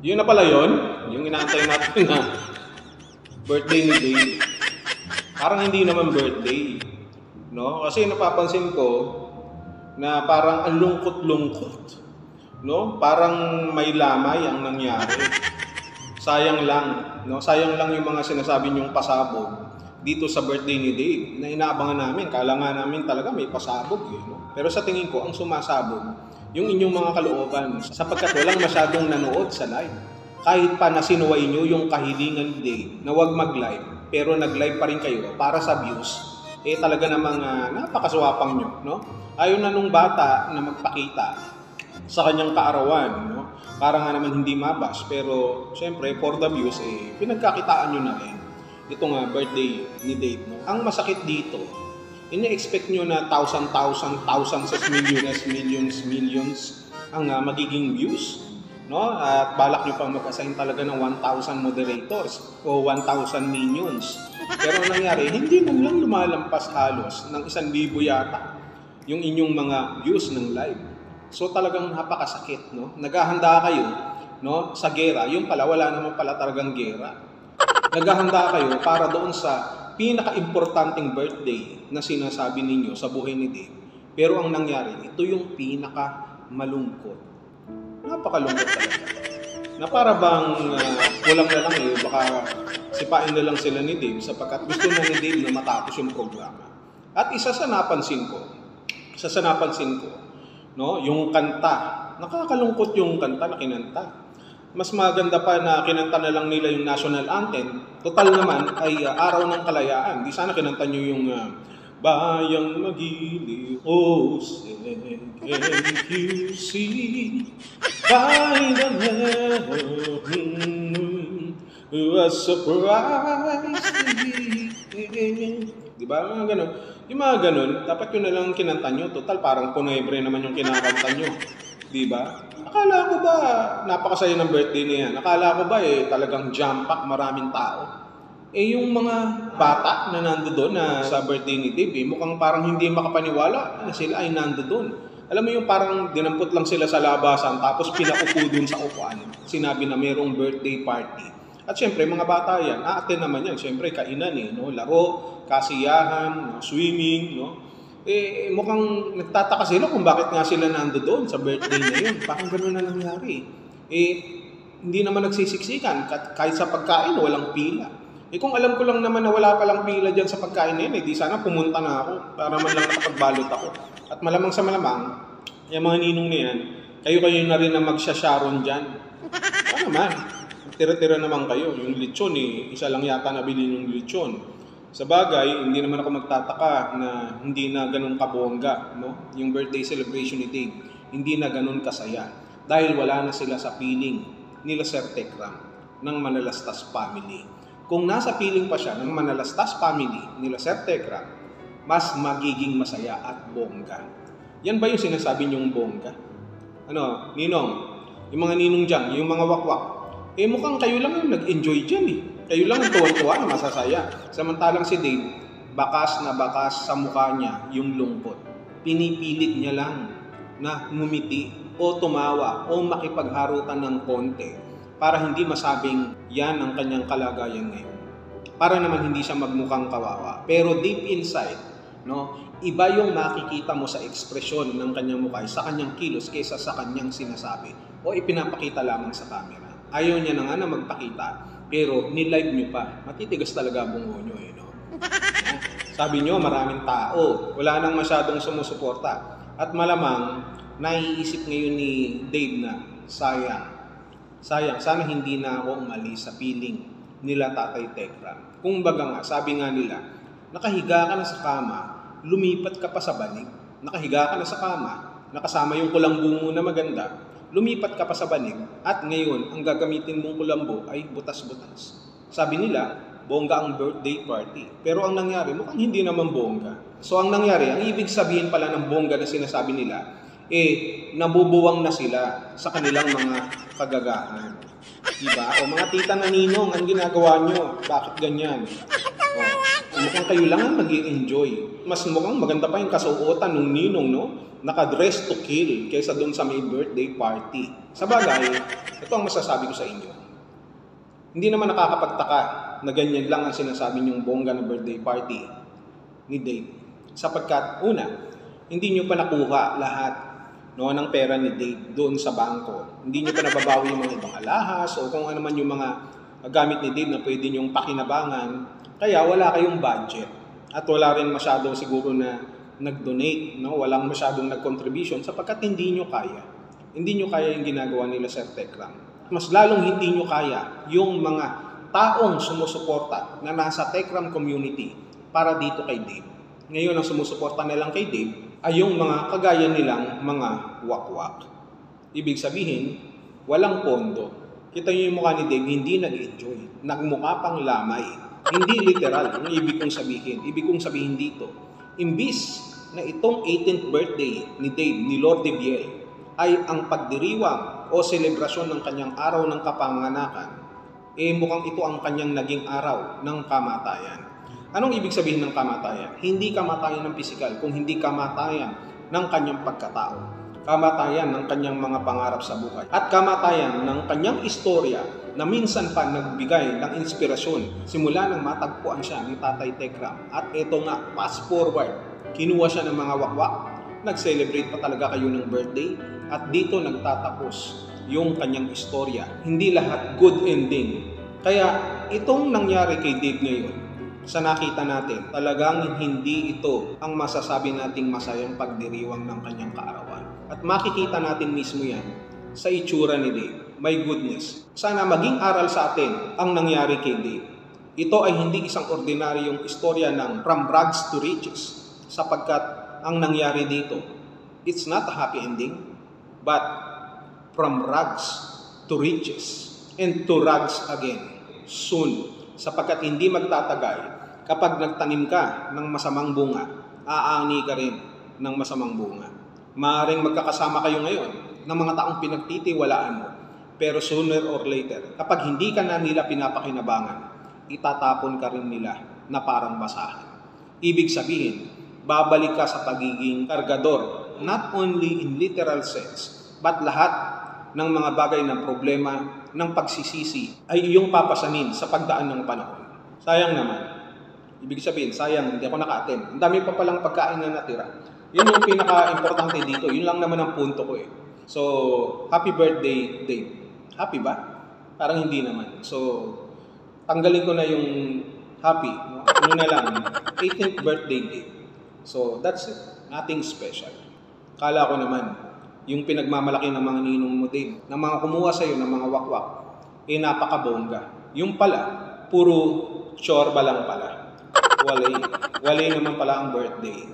Yun na pala yun, yung inaantay natin na birthday ni Dave. Parang hindi naman birthday, no? Kasi napapansin ko na parang ang lungkot-lungkot, no? Parang may lamay ang nangyari. Sayang lang, no? Sayang lang yung mga sinasabi niyong pasabog dito sa birthday ni Dave na inaabangan namin. Kala nga namin talaga may pasabog, eh, no? Pero sa tingin ko, ang sumasabog yung inyong mga kalooban sapagkat walang masyadong nanood sa live. Kahit pa nasinuway nyo yung kahilingan ni Dave na huwag mag-live, pero nag-live pa rin kayo para sa views, eh talaga namang napakaswapang nyo, no? Ayaw na nung bata na magpakita sa kanyang kaarawan, no? Para nga naman hindi mabas, pero syempre for the views, eh pinagkakitaan nyo na rin. Ito nga, birthday ni Dave, no? Ang masakit dito, ini-expect nyo na thousands of millions ang magiging views, no? At balak nyo pang mag-assign talaga ng 1,000 moderators o 1,000 minions. Pero ang nangyari, hindi man lang lumalampas halos ng 1,000 yata yung inyong mga views ng live. So talagang napakasakit, no? Naghahanda kayo, no, sa gera. Yung pala, wala naman pala talagang gera. Naghahanda kayo para doon sa pinaka-importanting birthday na sinasabi ninyo sa buhay ni Dave. Pero ang nangyari, ito yung pinaka-malungkot. Napakalungkot talaga. Na para bang kulang na lang baka sipain na lang sila ni Dave sapagkat gusto na ni Dave na matapos yung programa. At isa sa napansin ko, no, yung kanta. Nakakalungkot yung kanta na kinanta. Mas maganda pa na kinanta na lang nila yung national anthem. Total naman ay araw ng kalayaan. Di sana kinanta nyo yung Bayang Magiliw, oh, can you see by the heaven a surprise to me. Diba? Mga ganun. Yung mga ganun, dapat yun na lang kinanta nyo. Total, parang Punebre naman yung kinakanta nyo. Diba? Akala ko ba, napakasaya ng birthday niya. Akala ko ba talagang jam-pack, maraming tao. Yung mga bata na nando doon na sa birthday ni Dave, mukhang parang hindi makapaniwala na sila ay nando doon. Alam mo yung parang dinampot lang sila sa labasan tapos pinaupo doon sa upuan. Sinabi na mayroong birthday party. At syempre, mga bata yan, aaten naman yan. Syempre, kainan no? Laro, kasiyahan, swimming, no? Mukhang nagtataka sila kung bakit nga sila nando doon sa birthday na yun. Parang gano'n na nangyari. Hindi naman nagsisiksikan. Kahit sa pagkain, walang pila. Kung alam ko lang naman na wala palang pila dyan sa pagkain na yun, di sana pumunta na ako para man lang nakapagbalot ako. At malamang sa malamang, yung mga ninong na yan, kayo na rin na magsasharon dyan. Ano naman? Tira-tira naman kayo. Yung lechon, isa lang yata nabili yung lechon. Sa bagay, hindi naman ako magtataka na hindi na ganun kabongga, no? Yung birthday celebration ni Dave, hindi na ganun kasaya. Dahil wala na sila sa piling nila Sir Tekram ng Manalastas family. Kung nasa piling pa siya ng Manalastas family nila Sir Tekram, mas magiging masaya at bongga. Yan ba yung sinasabi niyong bongga? Ano, ninong? Yung mga ninong dyan, yung mga wakwak. Mukhang kayo lang yung nag-enjoy dyan Kayo lang ang tuwan-tuwa na masasaya. Samantalang si Dave, bakas na bakas sa mukha niya yung lungkot. Pinipilit niya lang na ngumiti o tumawa o makipagharutan ng konti para hindi masabing yan ang kanyang kalagayan ngayon. Para naman hindi siya magmukhang kawawa. Pero deep inside, no, iba yung makikita mo sa ekspresyon ng kanyang mukha, sa kanyang kilos kaysa sa kanyang sinasabi o ipinapakita lamang sa camera. Ayaw niya na nga na magpakita. Pero nilive nyo pa, matitigas talaga bungo nyo no? Sabi nyo, maraming tao, wala nang masyadong sumusuporta. At malamang, naiisip ngayon ni Dave na, sayang, sana hindi na ako umalis sa piling nila Tatay Tekram. Kung baga nga, sabi nga nila, nakahiga ka na sa kama, lumipat ka pa sa banig. Nakahiga ka na sa kama, nakasama yung kulambo mo na maganda, lumipat ka pa sa banig at ngayon ang gagamitin mong kulambo ay butas-butas. Sabi nila, bongga ang birthday party. Pero ang nangyari, mukhang hindi naman bongga. So ang nangyari, ang ibig sabihin pala ng bongga na sinasabi nila, nabubuwang na sila sa kanilang mga kagagahan. Diba? O mga tita na ninong, ang ginagawa nyo, bakit ganyan? Mukhang kayo lang ang mag-i-enjoy. Mas mukhang maganda pa yung kasuotan ng ninong, no? Naka-dress to kill kaysa doon sa may birthday party. Sa bagay, ito ang masasabi ko sa inyo. Hindi naman nakakapagtaka na ganyan lang ang sinasabi niyong bongga na birthday party ni Dave. Sapagkat, una, hindi niyo pa nakuha lahat ng pera ni Dave doon sa bangko. Hindi niyo pa nababawi yung mga ibang alahas o kung ano man yung mga gamit ni Dave na pwede niyong pakinabangan. Kaya wala kayong budget. At wala rin masyado siguro na nag-donate, no? Walang masyadong nag-contribution sapagkat hindi nyo kaya. Hindi nyo kaya yung ginagawa nila Sir Tekram. Mas lalong hindi nyo kaya yung mga taong sumusuporta na nasa Tekram community para dito kay Dave. Ngayon ang sumusuporta na lang kay Dave ay yung mga kagaya nilang mga wakwak. Ibig sabihin, walang pondo. Kita nyo yung mukha ni Dave, hindi nag-enjoy. Nagmukha pang lamay. Hindi literal, yung ibig kong sabihin. Ibig kong sabihin dito, imbis na itong 18th birthday ni Dave, ni Lord Debiel, ay ang pagdiriwang o selebrasyon ng kanyang araw ng kapanganakan, mukhang ito ang kanyang naging araw ng kamatayan. Anong ibig sabihin ng kamatayan? Hindi kamatayan ng pisikal, kung hindi kamatayan ng kanyang pagkatao. Kamatayan ng kanyang mga pangarap sa buhay. At kamatayan ng kanyang istorya na minsan pa nagbigay ng inspirasyon simula nang matagpuan siya ni Tatay Tekram. At ito nga, fast forward, kinuha siya ng mga wakwak, nag-celebrate pa talaga kayo ng birthday, at dito nagtatapos yung kanyang istorya. Hindi lahat good ending. Kaya itong nangyari kay Dave ngayon, sa nakita natin, talagang hindi ito ang masasabi nating masayang pagdiriwang ng kanyang kaarawan. At makikita natin mismo yan sa itsura ni Dave. My goodness. Sana maging aral sa atin ang nangyari kay Dave. Ito ay hindi isang ordinaryong istorya ng from rags to riches. Sapagkat ang nangyari dito, it's not a happy ending, but from rags to riches and to rags again soon. Sapagkat hindi magtatagal, kapag nagtanim ka ng masamang bunga, aani ka rin ng masamang bunga. Maaaring magkakasama kayo ngayon ng mga taong pinagtitiwalaan mo. Pero sooner or later, kapag hindi ka na nila pinapakinabangan, itatapon ka rin nila na parang basahan. Ibig sabihin, babalik ka sa pagiging kargador, not only in literal sense, but lahat ng mga bagay ng problema, ng pagsisisi, ay iyong papasanin sa pagdaan ng panahon. Sayang naman. Ibig sabihin, sayang, hindi ako naka-attend. Ang dami pa palang pagkain na natira. Yun yung pinaka-importante dito. Yun lang naman ang punto ko eh. So, happy birthday, Dave. Happy ba? Parang hindi naman. So, tanggalin ko na yung happy. No? Ano na lang, 18th birthday, Dave. So, that's it. Nothing special. Kala ko naman, yung pinagmamalaki ng mga ninong mo, Dave, ng mga kumuha sa'yo, ng mga wakwak, napakabongga. Yung pala, puro chorba lang pala. Walay naman pala ang birthday.